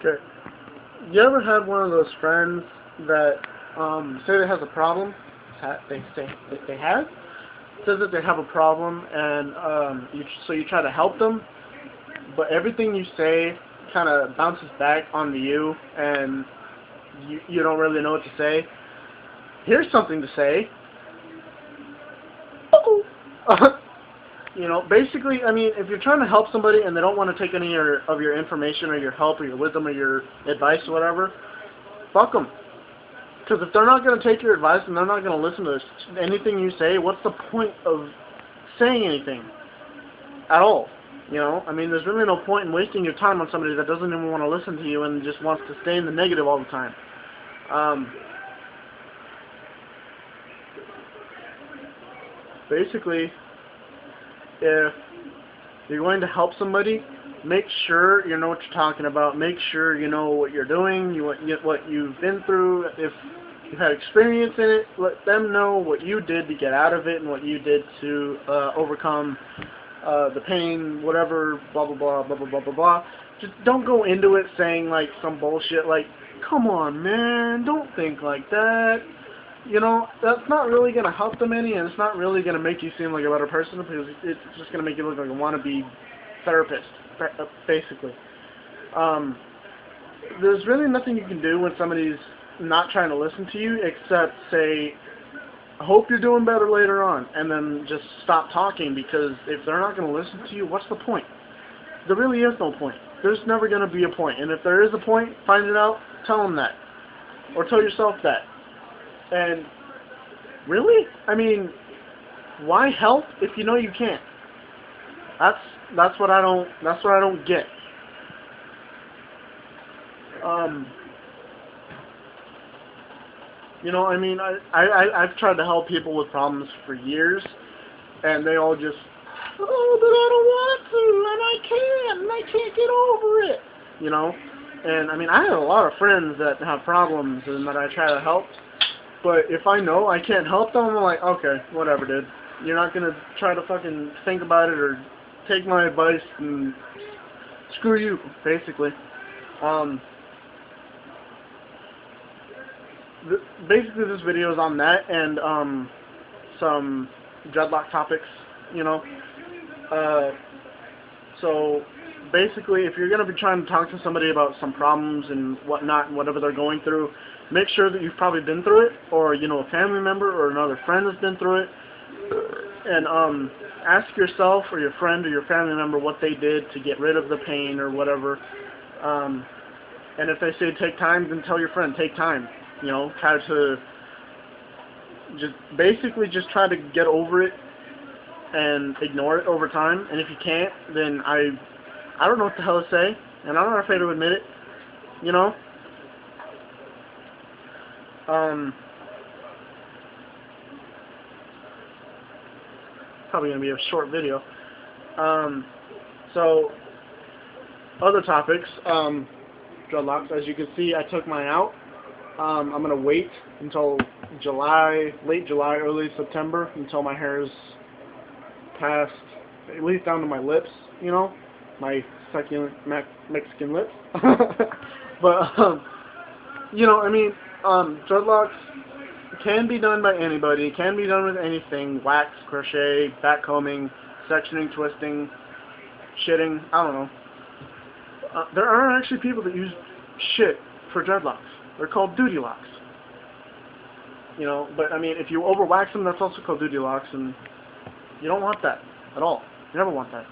Okay. You ever had one of those friends that say they has a problem? They say that they have? Says that they have a problem, and so you try to help them, but everything you say kind of bounces back onto you, and you don't really know what to say. Here's something to say. You know, basically, I mean, if you're trying to help somebody and they don't want to take any of your information or your help or your wisdom or your advice or whatever, fuck them. Because if they're not going to take your advice and they're not going to listen to anything you say, what's the point of saying anything at all? You know, I mean, there's really no point in wasting your time on somebody that doesn't even want to listen to you and just wants to stay in the negative all the time. Basically, if you're going to help somebody, make sure you know what you're talking about. Make sure you know what you're doing, what you've been through. If you've had experience in it, let them know what you did to get out of it and what you did to overcome the pain, whatever, blah, blah, blah, blah, blah, blah, blah, blah. Just don't go into it saying, like, some bullshit like, come on, man, don't think like that. You know, that's not really going to help them any, and it's not really going to make you seem like a better person, because it's just going to make you look like a wannabe therapist, basically. There's really nothing you can do when somebody's not trying to listen to you except say, I hope you're doing better later on, and then just stop talking, because if they're not going to listen to you, what's the point? There really is no point. There's never going to be a point, and if there is a point, find it out, tell them that, or tell yourself that. And really, I mean, why help if you know you can't? That's what I don't get. You know, I mean, I've tried to help people with problems for years, and they all just, oh, but I don't want to, and I can't get over it. You know, and I mean, I have a lot of friends that have problems and that I try to help. But if I know I can't help them, I'm like, okay, whatever, dude. You're not going to try to fucking think about it or take my advice, and screw you, basically. Basically, this video is on that and some dreadlock topics, you know. So, basically, if you're going to be trying to talk to somebody about some problems and whatnot and whatever they're going through, make sure that you've probably been through it, or you know, a family member or another friend has been through it, and ask yourself or your friend or your family member what they did to get rid of the pain or whatever. And if they say take time, then tell your friend take time. You know, try to just try to get over it and ignore it over time. And if you can't, then I don't know what the hell to say, and I'm not afraid to admit it. You know. Probably going to be a short video. So, other topics, dreadlocks. As you can see, I took mine out. I'm going to wait until late July, early September, until my hair is past, at least down to my lips, you know, my succulent Mexican lips. But, you know, I mean, dreadlocks can be done by anybody. It can be done with anything: wax, crochet, backcombing, sectioning, twisting, shitting. I don't know. There are actually people that use shit for dreadlocks. They're called duty locks. You know, but I mean, if you overwax them, that's also called duty locks, and you don't want that at all. You never want that.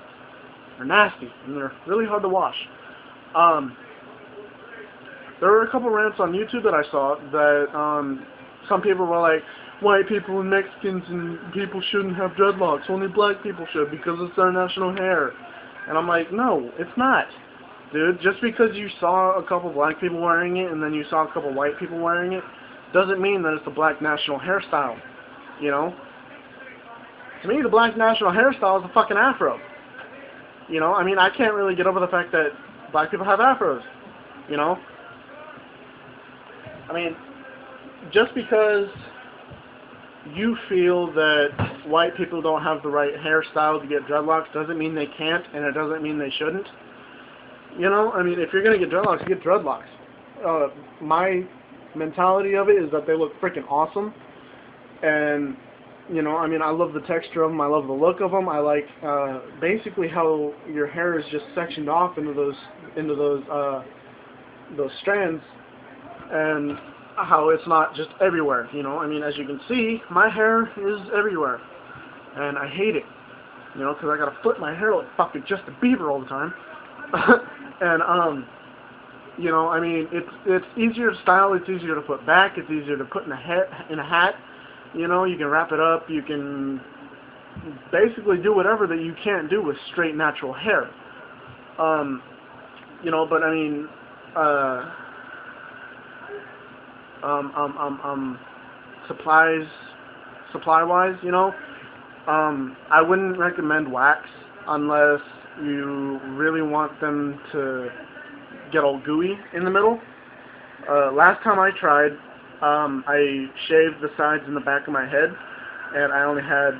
They're nasty, and they're really hard to wash. There were a couple rants on YouTube that I saw that some people were like, white people and Mexicans and people shouldn't have dreadlocks, only black people should because it's their national hair. And I'm like, no, it's not. Dude, just because you saw a couple black people wearing it and then you saw a couple white people wearing it, doesn't mean that it's the black national hairstyle, you know? To me, the black national hairstyle is a fucking afro. You know, I mean, I can't really get over the fact that black people have afros, you know? I mean, just because you feel that white people don't have the right hairstyle to get dreadlocks doesn't mean they can't, and it doesn't mean they shouldn't. You know, I mean, if you're gonna get dreadlocks, get dreadlocks. My mentality of it is that they look freaking awesome, and you know, I mean, I love the texture of them. I love the look of them. I like basically how your hair is just sectioned off into those strands, and how it's not just everywhere. You know, I mean, as you can see, my hair is everywhere, and I hate it. You know, because I gotta flip my hair like fucking Justin Bieber all the time. And you know, I mean, it's easier to style. It's easier to put back. It's easier to put in a hat. You know, you can wrap it up. You can basically do whatever that you can't do with straight natural hair. You know, but I mean, supply-wise, you know, I wouldn't recommend wax unless you really want them to get all gooey in the middle. Last time I tried, I shaved the sides and the back of my head, and I only had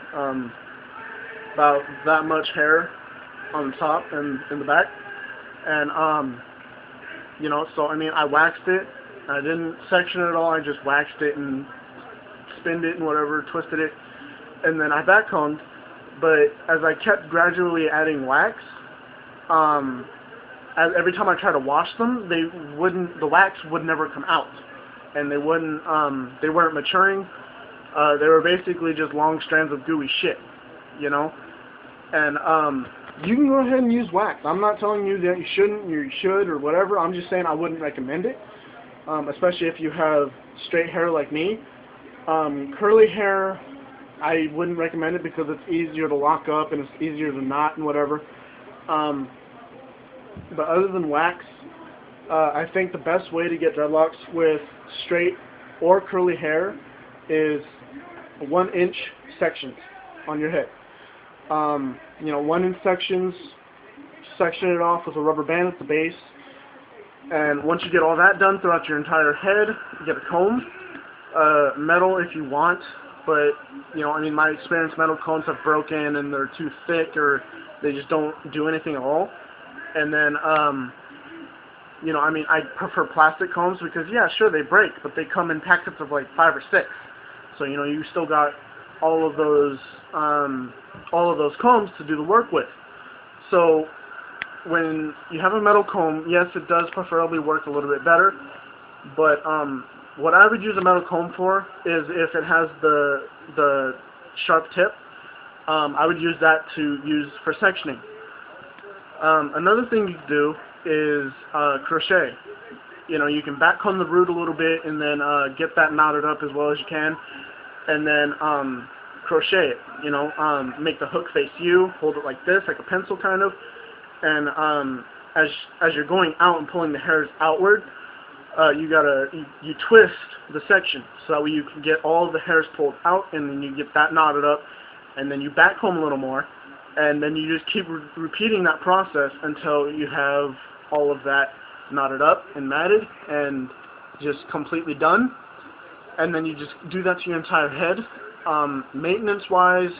about that much hair on the top and in the back. And you know, so I mean, I waxed it. I didn't section it at all. I just waxed it and spinned it and whatever, twisted it, and then I backcombed. But as I kept gradually adding wax, every time I tried to wash them, the wax would never come out, and they weren't maturing. They were basically just long strands of gooey shit, you know. And you can go ahead and use wax. I'm not telling you that you shouldn't, or you should, or whatever. I'm just saying I wouldn't recommend it, especially if you have straight hair like me. Curly hair, I wouldn't recommend it because it's easier to lock up and it's easier to knot and whatever. But other than wax, I think the best way to get dreadlocks with straight or curly hair is 1-inch sections on your head. You know, 1-inch sections, section it off with a rubber band at the base, and once you get all that done throughout your entire head, you get a comb, metal if you want. But, you know, I mean, my experience, metal combs have broken and they're too thick or they just don't do anything at all. And then, you know, I mean, I prefer plastic combs because, yeah, sure, they break, but they come in packets of like 5 or 6. So, you know, you still got all of those combs to do the work with. So, when you have a metal comb, yes, it does preferably work a little bit better, but, what I would use a metal comb for is if it has the sharp tip, I would use that to use for sectioning. Another thing you can do is crochet. You know, you can back comb the root a little bit and then get that knotted up as well as you can, and then crochet it. You know, make the hook face you, hold it like this, like a pencil kind of, and as you're going out and pulling the hairs outward, you twist the section so that way you can get all of the hairs pulled out, and then you get that knotted up, and then you back comb a little more, and then you just keep repeating that process until you have all of that knotted up and matted and just completely done. And then you just do that to your entire head. Maintenance wise,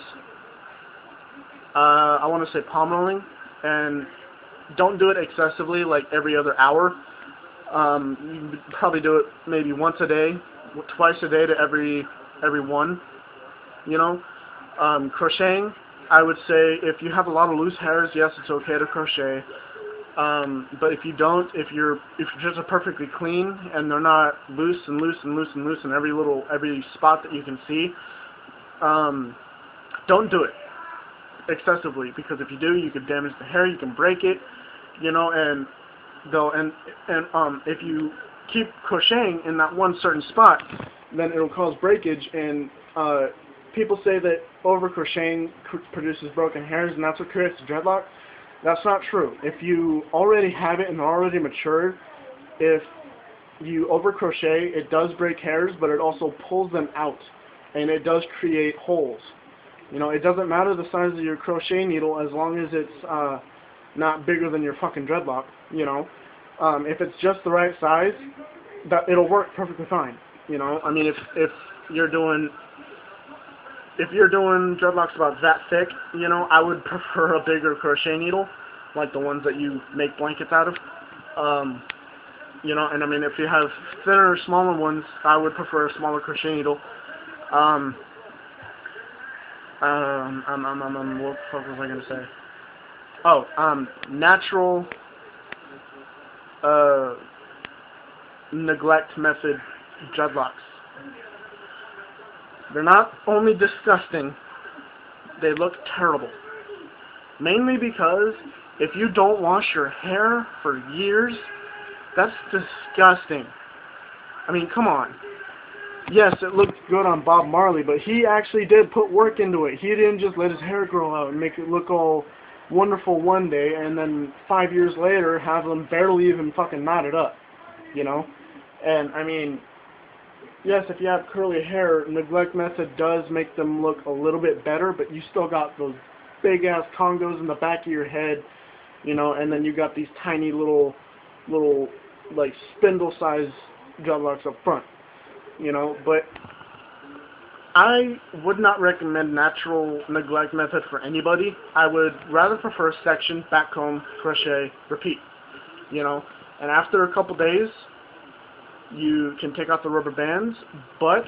I want to say palm rolling, and don't do it excessively, like every other hour. You could probably do it maybe once a day, twice a day to every one, you know. Crocheting, I would say if you have a lot of loose hairs, yes, it's okay to crochet. But if you don't, if your hairs are perfectly clean and they're not loose and loose and loose and loose in every spot that you can see, don't do it excessively, because if you do, you could damage the hair, you can break it, you know. And if you keep crocheting in that one certain spot, then it'll cause breakage. And people say that over crocheting produces broken hairs, and that's what creates a dreadlock. That's not true. If you already have it and already matured, if you over crochet, it does break hairs, but it also pulls them out, and it does create holes. You know, it doesn't matter the size of your crochet needle as long as it's not bigger than your fucking dreadlock. You know, if it's just the right size, that it'll work perfectly fine. You know, I mean, if you're doing dreadlocks about that thick, you know, I would prefer a bigger crochet needle. like the ones that you make blankets out of. You know, and I mean, if you have thinner, smaller ones, I would prefer a smaller crochet needle. What the fuck was I gonna say? Oh, natural neglect method dreadlocks. They're not only disgusting, they look terrible. Mainly because if you don't wash your hair for years, that's disgusting. I mean, come on. Yes, it looked good on Bob Marley, but he actually did put work into it. He didn't just let his hair grow out and make it look all wonderful one day, and then 5 years later have them barely even fucking knotted up, you know? And, I mean, yes, if you have curly hair, neglect method does make them look a little bit better, but you still got those big-ass congos in the back of your head, you know, and then you got these tiny little, like, spindle-sized dreadlocks up front, you know? But I would not recommend natural neglect method for anybody. I would rather prefer section, back comb, crochet, repeat, you know? And after a couple days, you can take out the rubber bands, but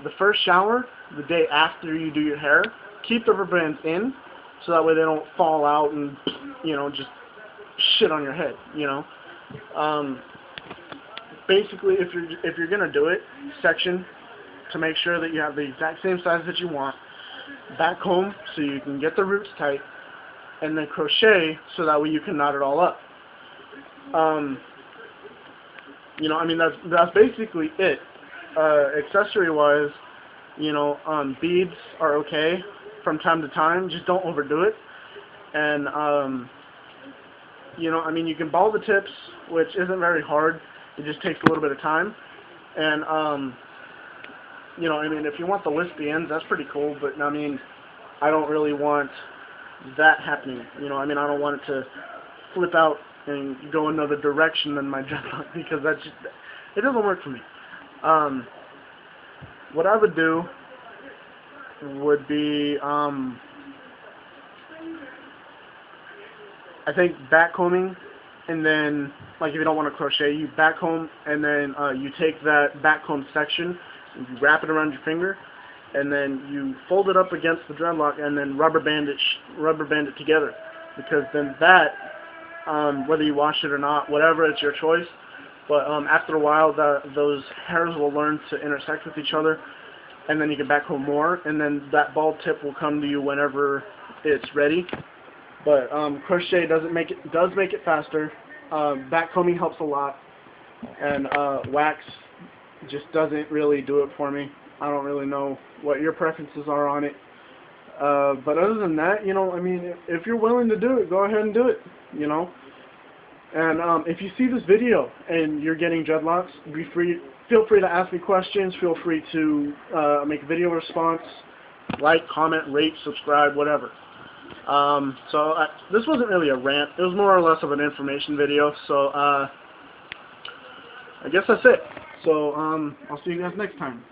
the first shower, the day after you do your hair, keep the rubber bands in, so that way they don't fall out and, you know, just shit on your head, you know. Basically, if you're gonna do it, section to make sure that you have the exact same size that you want, back comb so you can get the roots tight, and then crochet so that way you can knot it all up. You know, I mean, that's basically it. Accessory-wise, you know, beads are okay from time to time. Just don't overdo it. And, you know, I mean, you can ball the tips, which isn't very hard. It just takes a little bit of time. And, you know, I mean, if you want the wispy ends, that's pretty cool. But, I mean, I don't really want that happening. You know, I mean, I don't want it to flip out and go another direction than my dreadlock, because that's just, it doesn't work for me. What I would do would be, I think back combing, and then, like, if you don't want to crochet, you back comb, and then you take that back comb section, and you wrap it around your finger, and then you fold it up against the dreadlock, and then rubber band it together, because then that, whether you wash it or not, whatever, it's your choice. But after a while, those hairs will learn to intersect with each other, and then you can back comb more, and then that bald tip will come to you whenever it's ready. But crochet does make it faster. Back combing helps a lot, and wax just doesn't really do it for me. I don't really know what your preferences are on it. But other than that, you know, I mean, if you're willing to do it, go ahead and do it, you know. And if you see this video and you're getting dreadlocks, feel free to ask me questions. Feel free to make a video response, like, comment, rate, subscribe, whatever. This wasn't really a rant. It was more or less of an information video. So I guess that's it. So I'll see you guys next time.